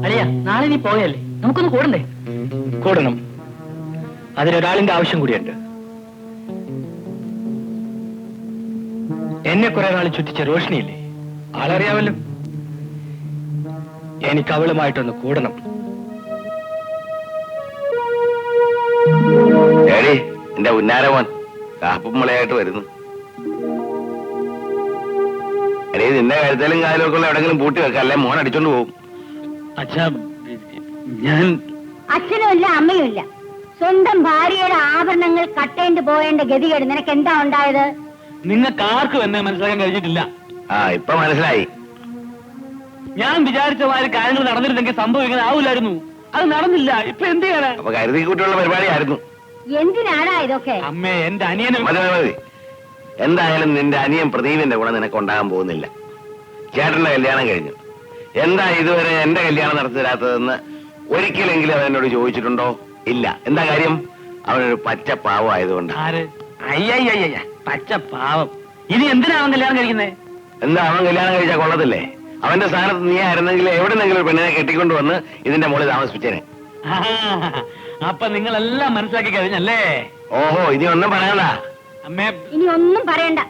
അളിയ, നാളെ നീ പോയല്ലേ, നമുക്കൊന്ന് കൂടണ്ടേ? കൂടണം. അതിനൊരാളിന്റെ ആവശ്യം കൂടിയുണ്ട്. എന്നെ കുറെ നാൾ ചുറ്റിച്ച റോഷിനിയില്ലേ, ആളറിയാമല്ലോ. എനിക്ക് അവളുമായിട്ടൊന്ന് കൂടണം. എന്റെ ഉന്നാരമോൻ കാപ്പുമുളയായിട്ട് വരുന്നു. എടീ, നിന്റെ കഴുത്തലും കാലൊക്കെ എവിടെങ്കിലും പൂട്ടി വെക്കാം, അല്ലെ മോൻ അടിച്ചോണ്ട് പോകും. അച്ഛാ, ഞാൻ അച്ഛനുമില്ല അമ്മയുമില്ല. സ്വന്തം ഭാര്യയുടെ ആഭരണങ്ങൾ കട്ടേണ്ട് പോയേണ്ട ഗതികേട് നിനക്ക് എന്താ ഉണ്ടായത്? നിങ്ങൾക്ക് ആർക്കും എന്നെ മനസ്സിലാക്കാൻ കഴിഞ്ഞിട്ടില്ല. ഇപ്പൊ മനസ്സിലായി. ഞാൻ വിചാരിച്ച മാതിരി കാര്യങ്ങൾ നടന്നിരുന്നെങ്കിൽ സംഭവിക്കാൻ ആവില്ലായിരുന്നു. അത് നടന്നില്ല. ഇപ്പൊ എന്ത് ചെയ്യാനാ? അപ്പൊ കരുതി കൂട്ടിയുള്ള പരിപാടിയായിരുന്നു. എന്തിനാടാ ഇതൊക്കെ? അമ്മേ, എന്റെ അനിയനും. മതി. എന്തായാലും നിന്റെ അനിയൻ പ്രദീപിന്റെ ഗുണം നിനക്ക് ഉണ്ടാകാൻ പോകുന്നില്ല. ചേട്ടന്റെ കല്യാണം കഴിഞ്ഞു. എന്താ ഇതുവരെ എന്റെ കല്യാണം നടത്തി തരാത്തതെന്ന് ഒരിക്കലെങ്കിലും അവൻ എന്നോട് ചോദിച്ചിട്ടുണ്ടോ? ഇല്ല. എന്താ കാര്യം? അവനൊരു പച്ച പാവം ആയതുകൊണ്ട്. അയ്യ, പച്ച പാവം. ഇനി എന്തിനാ അവൻ കല്യാണം കഴിക്കുന്നേ? എന്താ, അവൻ കല്യാണം കഴിച്ചാൽ കൊള്ളത്തില്ലേ? അവന്റെ സ്ഥാനത്ത് നീ ആയിരുന്നെങ്കിൽ എവിടെന്നെങ്കിലും ഒരു പെണ്ണിനെ കെട്ടിക്കൊണ്ട് വന്ന് ഇതിന്റെ മുകളിൽ താമസിപ്പിച്ചേനെ. അപ്പൊ നിങ്ങളെല്ലാം മനസ്സിലാക്കി കഴിഞ്ഞല്ലേ? ഓഹോ, ഇനി ഒന്നും പറയണ്ട. അമ്മേ, ഇനി ഒന്നും പറയണ്ട.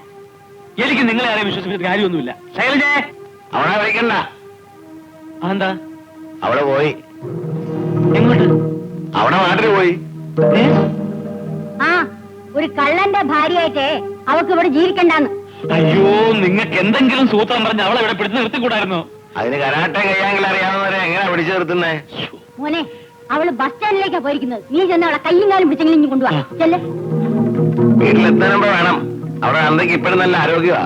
എനിക്ക് നിങ്ങളെ ആരെയും വിശ്വസിച്ചിട്ട് കാര്യമൊന്നുമില്ല. ശൈലജേ, അവളെ വിളിക്കണ്ട. എന്താ? അവിടെ പോയി. എങ്ങോട്ട്? അവിടെ നാട്ടിൽ പോയി. ഒരു കള്ളന്റെ ഭാര്യയായിട്ട് അവൾക്ക് ഇവിടെ ജീവിക്കണ്ടെന്ന്. അയ്യോ, നിങ്ങൾക്ക് എന്തെങ്കിലും സൂത്രം പറഞ്ഞ് അവളെ ഇവിടെ പിടിച്ചു നിർത്തിക്കൂടായിരുന്നു? അതിന് കരാട്ടെ കയ്യാങ്കിൽ അറിയാവുന്നവരെ എങ്ങനെയാ പിടിച്ചു നിർത്തുന്നേ? മോനെ, അവള് ബസ് സ്റ്റാൻഡിലേക്കാ പോയിരിക്കുന്നത്. നീ ചെന്ന് അവളെ കയ്യും കാലും പിടിച്ചെങ്കിലും ഇനി കൊണ്ടുപോവാ. ചെല്ലേ. വീട്ടിലെത്താനുമ്പോ വേണം. അവിടെ അന്തൊക്കെ ഇപ്പോഴും നല്ല ആരോഗ്യമാ.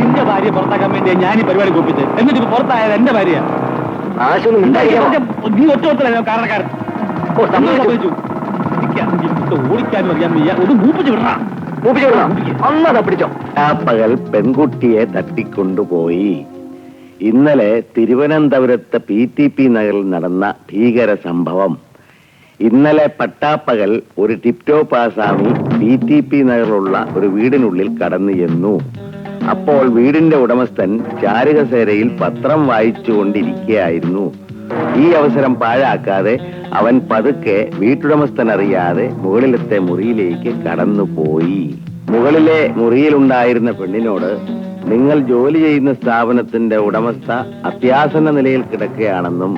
നിന്റെ ഭാര്യ പുറത്താക്കാൻ വേണ്ടി ഞാൻ ഈ പരിപാടി കോപ്പിച്ചത്. എന്നിട്ട് ഇപ്പൊ പുറത്തായത് എന്റെ ഭാര്യ. നീ ഒറ്റ കാരണക്കാരൻ. ഓടിക്കാനും അറിയാൻ വയ്യ. ഒന്ന് മൂപ്പിച്ച് വിടണം. പിടിച്ചോ. ആ പകൽ പെൺകുട്ടിയെ തട്ടിക്കൊണ്ടുപോയി. ഇന്നലെ തിരുവനന്തപുരത്ത് PTP നഗറിൽ നടന്ന ഭീകര സംഭവം. ഇന്നലെ പട്ടാപ്പകൽ ഒരു ടിപ്ടോപ്പ് ആസാമി PTP നഗറിലുള്ള ഒരു വീടിനുള്ളിൽ കടന്നു ചെന്നു. അപ്പോൾ വീടിന്റെ ഉടമസ്ഥൻ ചാരുകസേരയിൽ പത്രം വായിച്ചുകൊണ്ടിരിക്കുകയായിരുന്നു. ഈ അവസരം പാഴാക്കാതെ അവൻ പതുക്കെ വീട്ടുടമസ്ഥൻ അറിയാതെ മുകളിലത്തെ മുറിയിലേക്ക് കടന്നുപോയി. മുകളിലെ മുറിയിലുണ്ടായിരുന്ന പെണ്ണിനോട്, നിങ്ങൾ ജോലി ചെയ്യുന്ന സ്ഥാപനത്തിന്റെ ഉടമസ്ഥ അത്യാസന്ന നിലയിൽ കിടക്കുകയാണെന്നും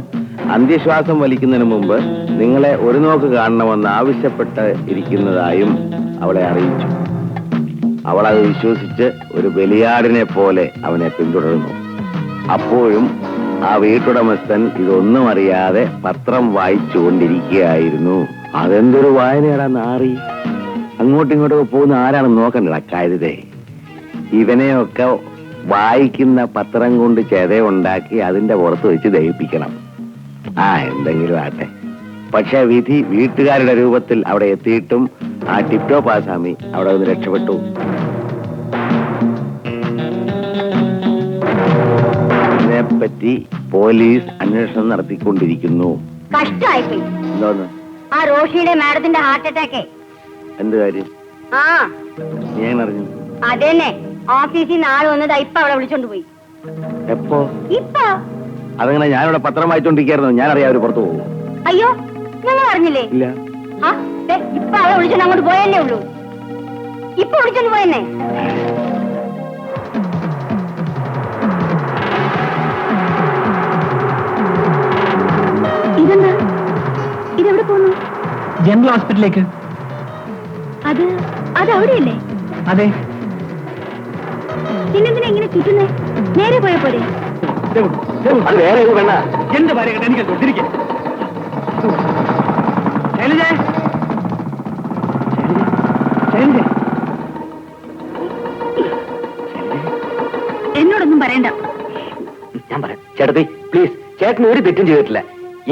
അന്ത്യശ്വാസം വലിക്കുന്നതിന് മുമ്പ് നിങ്ങളെ ഒരു നോക്ക് കാണണമെന്ന് ആവശ്യപ്പെട്ട് ഇരിക്കുന്നതായും അവളെ അറിയിച്ചു. അവൾ അത് വിശ്വസിച്ച് ഒരു ബലിയാടിനെ പോലെ അവനെ പിന്തുടർന്നു. അപ്പോഴും ആ വീട്ടുടമസ്ഥൻ ഇതൊന്നും അറിയാതെ പത്രം വായിച്ചുകൊണ്ടിരിക്കുകയായിരുന്നു. അതെന്തൊരു വായനയാടാ നാറി. അങ്ങോട്ടും ഇങ്ങോട്ടൊക്കെ പോകുന്ന ആരാണെന്ന് നോക്കണ്ടടാ കരുതേ. ഇവനെയൊക്കെ വായിക്കുന്ന പത്രം കൊണ്ട് ചെതയുണ്ടാക്കി അതിന്റെ പുറത്ത് വെച്ച് ദഹിപ്പിക്കണം. എന്തെങ്കിലും ആട്ടെ. പക്ഷെ വിധി വീട്ടുകാരുടെ രൂപത്തിൽ അവിടെ എത്തിയിട്ടും ആ ടിപ്ടോപ്പ് ആസാമി അവിടെ നിന്ന് രക്ഷപ്പെട്ടു. ഇതിനെപ്പറ്റി പോലീസ് അന്വേഷണം നടത്തിക്കൊണ്ടിരിക്കുന്നു. കഷ്ടമായിപ്പോയി. എന്തോന്ന്? ആ റോഷിയുടെ മാഡത്തിന്റെ ഹാർട്ട് അറ്റാക്ക്. എന്ത് കാര്യം? നീ എങ്ങനെ അറിഞ്ഞു? അതെന്നെ, ഓഫീസിൽ നിന്ന് ആള് വന്നതാ. ഇപ്പൊ അവളെ വിളിച്ചോണ്ട് പോയി. എപ്പോ? ഇപ്പൊ. അതങ്ങനെ ഞാനിവിടെ പത്രം വായിച്ചോണ്ടിരിക്കുന്നു. ഞാനറിയാം അവര് പുറത്തു പോകും. അയ്യോ, ഞങ്ങൾ അറിഞ്ഞില്ലേ? ഇല്ല. ഇപ്പൊ അവളെ വിളിച്ചോണ്ട് അങ്ങോട്ട് പോയല്ലേ ഉള്ളൂ. ഇപ്പൊ വിളിച്ചോണ്ട് പോയെന്നെ. ഇതെന്താ? ഇതെവിടെ പോന്നു? ജനറൽ ഹോസ്പിറ്റലിലേക്ക്. അത് അവിടെയല്ലേ? അതെ. പിന്നെന്തിനാ ഇങ്ങനെ ചുറ്റുന്നേ? നേരെ പോയ പോരെ? അത് വേറെ വേണ്ട. എന്റെ ഭാര്യ കേട്ടോ, എനിക്ക് തിരികെ എന്നോടൊന്നും പറയണ്ട. ഞാൻ പറയാം. ചേട്ടത്തി പ്ലീസ്, ചേട്ടൻ ഒരു തെറ്റും ചെയ്തിട്ടില്ല.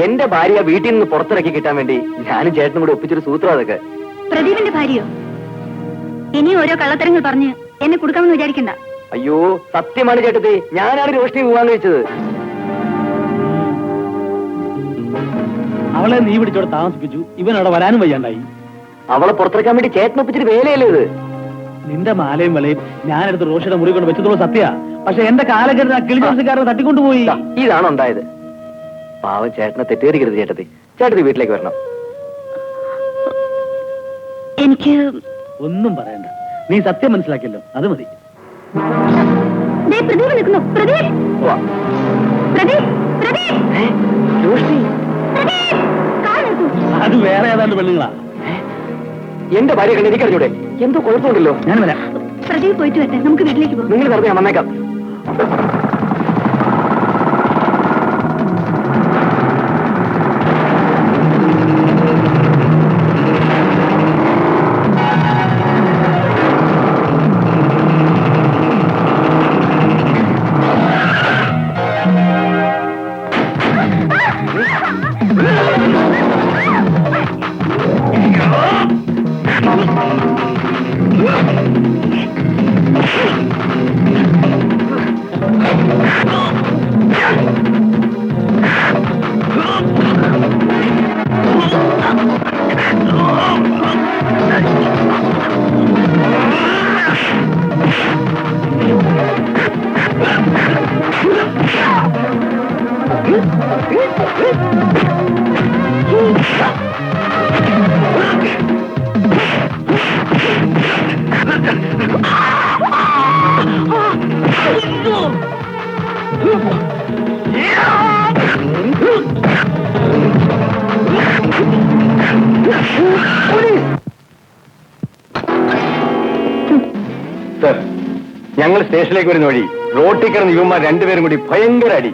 എന്റെ ഭാര്യ വീട്ടിൽ നിന്ന് പുറത്തിറക്കി കിട്ടാൻ വേണ്ടി ഞാനും ചേട്ടനും കൂടെ ഒപ്പിച്ചൊരു സൂത്രം അതൊക്കെ. പ്രദീപിന്റെ ഭാര്യയോ? ഇനി ഓരോ കള്ളത്തരങ്ങൾ പറഞ്ഞ് എന്നെ കൊടുക്കാമെന്ന് വിചാരിക്കണ്ട. അയ്യോ, സത്യമാണ് ചേട്ടത്തി, ഞാനാണ് റോഷിനി പോവാന്ന് വെച്ചത്. അവളെ നീ പിടിച്ചോടെ താമസിപ്പിച്ചു. ഇവൻ അവിടെ വരാനും വയ്യാണ്ടായി. അവളെ പുറത്തിറക്കാൻ വേണ്ടി ചേട്ടൻ ഒപ്പിച്ചിട്ട് വേലയല്ലേ ഇത്? നിന്റെ മാലയും വളയും ഞാനെടുത്ത് റോഷിയുടെ മുറി കൊണ്ട് വെച്ചതോളം സത്യ. പക്ഷെ എന്റെ കാലഘട്ടത്തിൽ ആ കിളിജോസിക്കാരനെ തട്ടിക്കൊണ്ടുപോയി. ഇതാണ് ഉണ്ടായത്. പാവം ചേട്ടനെ തെറ്റേറിക്കരുത് ചേട്ടത്തി. ചേട്ടത്തി വീട്ടിലേക്ക് വരണം. എനിക്ക് ഒന്നും പറയണ്ട, നീ സത്യം മനസ്സിലാക്കിയല്ലോ, അത് മതി. പ്രദീപ് നിൽക്കുന്നു. പ്രദീപ്, പ്രദീപ്, പ്രദീപ്, പ്രദീപ്, കാർ നിർത്തൂ. അത് വേറെ ഏതാണ്ട് പെണ്ണുങ്ങളാ. എന്റെ ഭാര്യ കണ്ട് എനിക്കറിഞ്ഞൂടെ? എന്തോ കുഴപ്പമുണ്ടല്ലോ. ഞാൻ വരാം. പ്രദീപ് പോയിട്ട് വരട്ടെ, നമുക്ക് വീട്ടിലേക്ക് പോകാം. നിങ്ങൾ പറഞ്ഞാൽ വന്നേക്കാം. സർ, ഞങ്ങൾ സ്റ്റേഷനിലേക്ക് വരുന്ന വഴി റോട്ടിൽ കിടന്ന് ഇവന്മാർ രണ്ടുപേരും കൂടി ഭയങ്കര അടി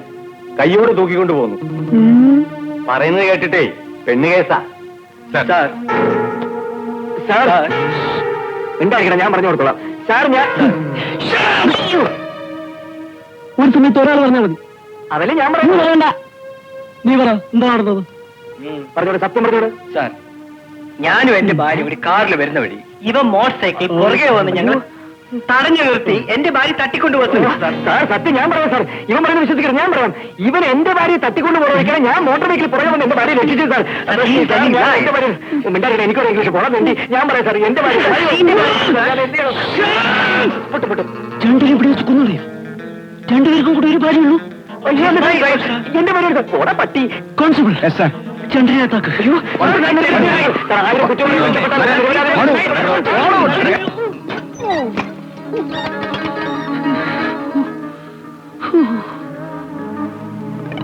കയ്യോട് തൂക്കിക്കൊണ്ടു പോന്നു. പറയുന്നത് കേട്ടിട്ടേ പെണ്ണ് കേസാ. സാർ ഉണ്ടായിരിക്കണം, ഞാൻ പറഞ്ഞു കൊടുത്തോളാം. സാർ ഞാൻ ഒരു സമയത്ത് ഒരാൾ പറഞ്ഞാൽ മതി. അതല്ലേ ഞാൻ പറഞ്ഞു. വേണ്ട, നീ പറ, എന്താ നടന്നത്? പറഞ്ഞോട്, സത്യം പറഞ്ഞോട്. സാർ, ഞാനും എന്റെ ഭാര്യ ഒരു കാറിൽ വരുന്ന വഴി ഇവൻ മോട്ടോർ സൈക്കിൾ പുറകെ വന്ന് ഞങ്ങൾ തടഞ്ഞു നിർത്തി എന്റെ ഭാര്യ തട്ടിക്കൊണ്ടു പോകുന്നു. സാർ സത്യം ഞാൻ പറയാം. സാർ ഇവൻ പറയുന്നത് വിശ്വസിക്കണം, ഞാൻ പറയാം. ഇവൻ എന്റെ ഭാര്യയെ തട്ടിക്കൊണ്ട് പോകാൻ ഞാൻ മോട്ടോർ ബൈക്കിൽ പുറകെ വന്ന് എന്റെ ഭാര്യയെ രക്ഷിച്ചു. സാർ മിണ്ടാറില്ല, എനിക്കൊരു ഇംഗ്ലീഷ് പോകാൻ വേണ്ടി ഞാൻ പറയാം. സാർ എന്റെ ഭാര്യ രണ്ടുപേരും ഇവിടെ വെച്ച് കൊന്നറിയാം. രണ്ടുപേർക്കും കൂടെ ഒരു ഭാര്യയുള്ളൂ. എന്റെ ഭാര്യ പോടാ പട്ടി. കോൺസ്റ്റബിൾ ചന്ദ്രനാഥാക്ക്. അയ്യോ, ആയിരം കുറ്റവാളികൾ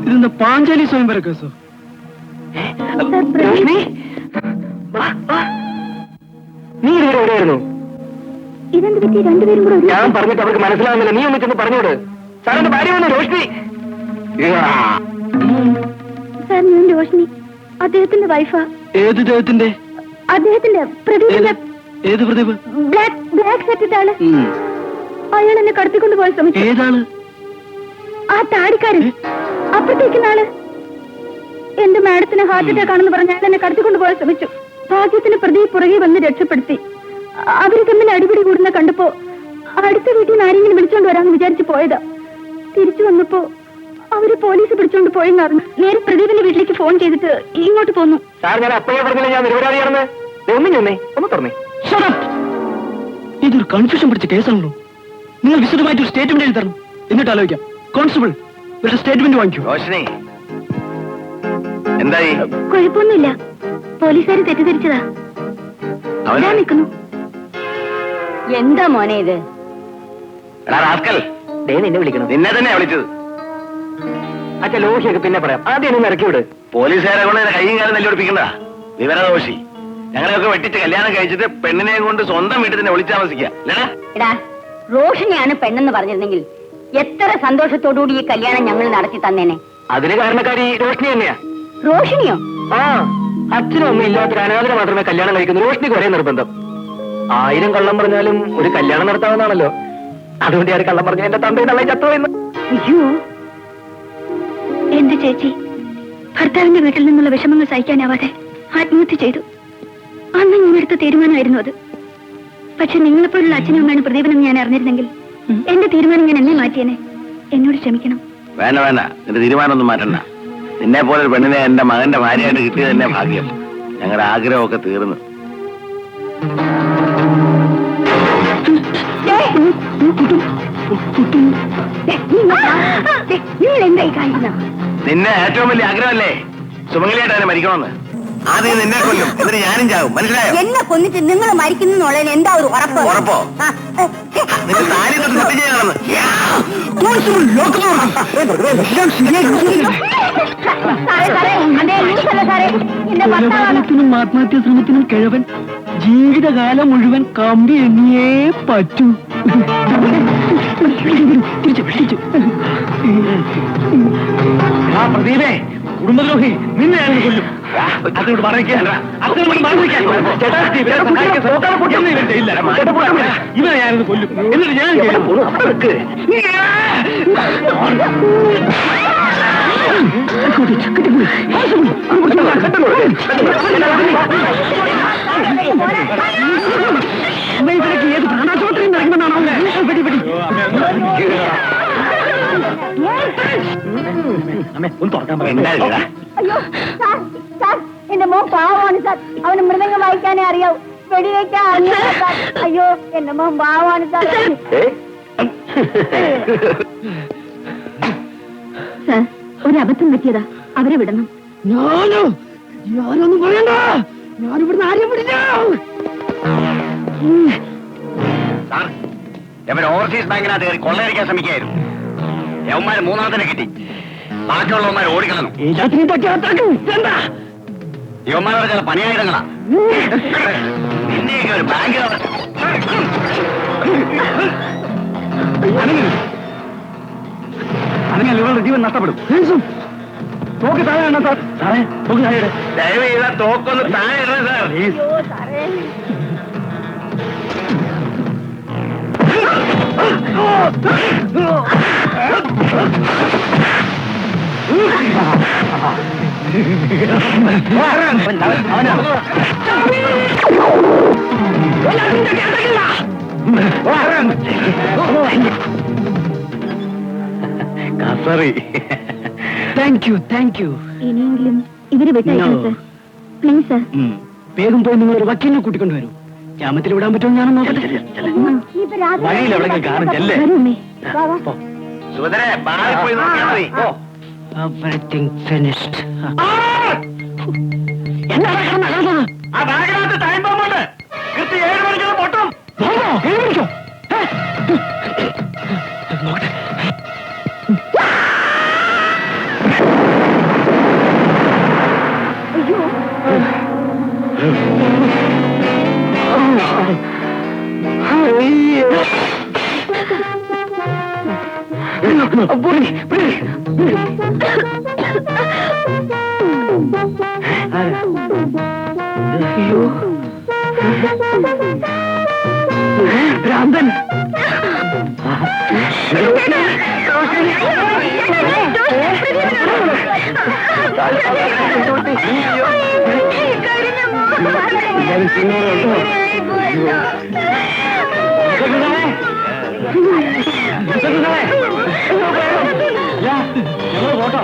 ഇതെന്താ പാഞ്ചാലി സ്വയംവര കേസോ? നീ ഇതുവരെ എവിടെയായിരുന്നു? ഇതെന്ത് പറ്റി രണ്ടുപേരും കൂടെ ഒരു- ഞാൻ പറഞ്ഞിട്ട് അവർക്ക് മനസ്സിലാവുന്നില്ല. നീ ഒന്ന് ചെന്ന് പറഞ്ഞോട്. സാറിന്റെ ഭാര്യ വന്നു, രോഷ്ണി. സാർ, ഞാൻ രോഷിനി, അദ്ദേഹത്തിന്റെ വൈഫാ. ഏത് ദേഹത്തിന്റെ? അദ്ദേഹത്തിന്റെ പ്രദീപിന്റെ ഏത് പ്രദീപ്? ബ്ലാക്ക് സെറ്റിട്ട ആള്. അയാൾ എന്നെ കടത്തിക്കൊണ്ട് പോകാൻ ശ്രമിച്ചു. ഏതാണ്? ആ താടിക്കാരൻ, അപ്പുറത്തേക്കുന്ന ആള്. എന്റെ മാഡത്തിന് ഹാർട്ട് അറ്റാക്ക് ആണെന്ന് പറഞ്ഞ് അയാൾ എന്നെ കടത്തിക്കൊണ്ട് പോകാൻ ശ്രമിച്ചു. ഭാഗ്യത്തിന് പ്രദീപ് പുറകെ വന്ന് രക്ഷപ്പെടുത്തി. അവര് തമ്മിൽ അടിപിടി കൂടുന്ന കണ്ടപ്പോ അടുത്ത വീട്ടിൽ നിന്ന് ആരെങ്കിലും വിളിച്ചോണ്ട് വരാമെന്ന് വിചാരിച്ചു പോയതാ. തിരിച്ചു വന്നപ്പോ അവര് പോലീസ് പിടിച്ചോണ്ട് പോയെന്ന് അറിഞ്ഞു. നേരെ പ്രദീപിന്റെ വീട്ടിലേക്ക് ഫോൺ ചെയ്തിട്ട് ഇങ്ങോട്ട് പോന്നു. സാർ ഞാൻ അപ്പോഴേ പറഞ്ഞില്ല ഞാൻ നിരപരാധിയാണെന്ന്. ഒന്നും ചെന്നേ, ഒന്ന് തുറന്നേ. ഇതൊരു കൺഫ്യൂഷൻ പിടിച്ച കേസാണല്ലോ. നിങ്ങൾ വിശദമായിട്ട് ഒരു സ്റ്റേറ്റ്മെന്റ് എഴുതി തരണം, എന്നിട്ട് ആലോചിക്കാം. കോൺസ്റ്റബിൾ, ഇവരുടെ സ്റ്റേറ്റ്മെന്റ് വാങ്ങിക്കൂ. റോഷിനി, എന്തായി? കുഴപ്പമൊന്നുമില്ല, പോലീസുകാർ തെറ്റിദ്ധരിച്ചതാ. അവൻ നിൽക്കുന്നു. എന്താ മോനെ ഇത്? എടാ റാസ്കൽ, നിന്നെ വിളിക്കണം. നിന്നെ തന്നെ വിളിച്ചത്. അച്ഛാ ലോഹിയൊക്കെ പിന്നെ പറയാം, ആദ്യം എന്നെ ഇറക്കി വിട്. പോലീസുകാരെ കൊണ്ട് കയ്യും കാലം നെല്ലൊടിപ്പിക്കണ്ട. വിവരദോഷി. ഞങ്ങളെയൊക്കെ വെട്ടിച്ച് കല്യാണം കഴിച്ചിട്ട് പെണ്ണിനെയും കൊണ്ട് സ്വന്തം വീട്ടിൽ തന്നെ ഒളിച്ചു താമസിക്കുക. എടാ, റോഷിനിയാണ് പെണ്ണെന്ന് പറഞ്ഞിരുന്നെങ്കിൽ എത്ര സന്തോഷത്തോടുകൂടി ഈ കല്യാണം ഞങ്ങൾ നടത്തി തന്നേനെ. അതിന് കാരണക്കാരി രോഷ്ണി തന്നെയാ. റോഷിനിയോ? ആ, അച്ഛനും ഒന്നും ഇല്ലാത്തൊരു അനാഥനെ മാത്രമേ കല്യാണം കഴിക്കുന്നു. രോഷ്ണിക്ക് ഒരേ നിർബന്ധം. 1000 കള്ളം പറഞ്ഞാലും ഒരു കല്യാണം നടത്താവുന്നതാണല്ലോ. അതുകൊണ്ട് ഞാൻ കള്ളം പറഞ്ഞു എന്റെ തന്തയും തള്ളയും ചത്തുപോയെന്ന്. അയ്യോ, എന്റെ ചേച്ചി ഭർത്താവിന്റെ വീട്ടിൽ നിന്നുള്ള വിഷമങ്ങൾ സഹിക്കാനാവാതെ ആത്മഹത്യ ചെയ്തു. അന്ന് ഞാൻ എടുത്ത തീരുമാനമായിരുന്നു അത്. പക്ഷെ നിങ്ങളെപ്പോലുള്ള അച്ഛനും അമ്മയാണ് പ്രദീപനെന്ന് ഞാൻ അറിഞ്ഞിരുന്നെങ്കിൽ എന്റെ തീരുമാനം ഞാൻ എന്നെ മാറ്റിയേനെ. എന്നോട് ക്ഷമിക്കണം. വേണ്ട വേണ്ട, നിന്റെ തീരുമാനമൊന്നും മാറ്റണ്ട. നിന്നെ പോലെ ഒരു പെണ്ണിനെ എന്റെ മകന്റെ ഭാര്യയായിട്ട് കിട്ടിയത് തന്നെ ഭാഗ്യം. ഞങ്ങളുടെ ആഗ്രഹമൊക്കെ തീർന്നു. നിങ്ങൾ എന്തായി കാണിക്കുന്ന? നിന്നെ ഏറ്റവും വലിയ ആഗ്രഹമല്ലേ സുമംഗലിയായിട്ട് തന്നെ മരിക്കണമെന്ന്. ആദ്യം നിന്നെ കൊല്ലും, എന്നിട്ട് ഞാനും ചാവും. മനസ്സിലായോ? എന്നെ കൊന്നിട്ട് നിങ്ങൾ മരിക്കുന്നുള്ളതിന് എന്താ ഒരു ഉറപ്പ്? ഉറപ്പോ? നിന്റെ താലി തൊട്ട് സത്യം ത്തിനും ആത്മഹത്യാ ശ്രമത്തിനും കിഴവൻ ജീവിതകാലം മുഴുവൻ കമ്പി എണ്ണിയേ പറ്റൂ. തിരിച്ചു ആ പ്രദീപേ, കുടുംബദ്രോഹി, നിന്നെ ഞാൻ കൊല്ലും. അതിനോട് പറഞ്ഞില്ല, ഇവനെ ഞാനിത് കൊല്ലും, എന്നിട്ട് ഞാൻ ഏത് പ്രാണാശോത്രം നടക്കുമെന്നാണോ? ഒന്ന് തുറക്കാൻ എന്താ? അയ്യോ സാർ, സാർ എന്റെ മോൻ പാവമാണ് സാർ. അവന് മൃദംഗം വായിക്കാനേ അറിയാവൂ, വെടിവെക്കാൻ അറിയില്ല സാർ. അയ്യോ എന്റെ മോൻ പാവമാണ് സാർ. സാർ ഒരു അബദ്ധം പറ്റിയതാ, അവരെ വിടണം. ഞാനൊന്നും പറയണ്ട, ഞാനിവിടുന്ന് ആരെയും വിടില്ല. സാർ, ഇവർ ഓവർസീസ് ബാങ്കിനകത്ത് കയറി കൊള്ളയടിക്കാൻ ശ്രമിക്കായിരുന്നു. യവന്മാര് മൂന്നാമതിനെ കിട്ടി, ബാക്കിയുള്ളവന്മാർ ഓടിക്കളഞ്ഞു. യവന്മാരുടെ ചില പണിയായുധങ്ങളാ. നിന്നെയൊക്കെ ഒരു ബാങ്ക് അങ്ങനെ ഇവരുടെ ജീവൻ നഷ്ടപ്പെടും. തോക്ക് താഴെ വേണ്ട സാർ. സാറേ, തോക്ക് താഴെ ദയവ് ചെയ്താൽ തോക്കൊന്ന് താഴെ ഇടണം സാർ. കസറി. Thank you. ഇനിയെങ്കിലും ഇവര് വിട്ടയക്കണം സാർ, പ്ലീസ് സാർ. വേഗം പോയി നിങ്ങൾ ഒരു വക്കീലിനെ കൂട്ടിക്കൊണ്ടുവരൂ. ജാമ്യത്തിൽ വിടാൻ പറ്റുമോ ഞാനൊന്ന് നോക്കട്ടെ. വഴിയിൽ എവിടെയെങ്കിലും കാണും, ചെല്ലേ. സുഭദ്രേ, ബാറിൽ പോയി നോക്കിയാൽ മതി. Everything finished. ആ ബാഗിനകത്ത് ടൈം ബോംബുണ്ട്. കൃത്യം 7 മണിക്ക് പൊട്ടും. നോക്കട്ടെ. ഭ്രാന്തൻ. ഓട്ടോ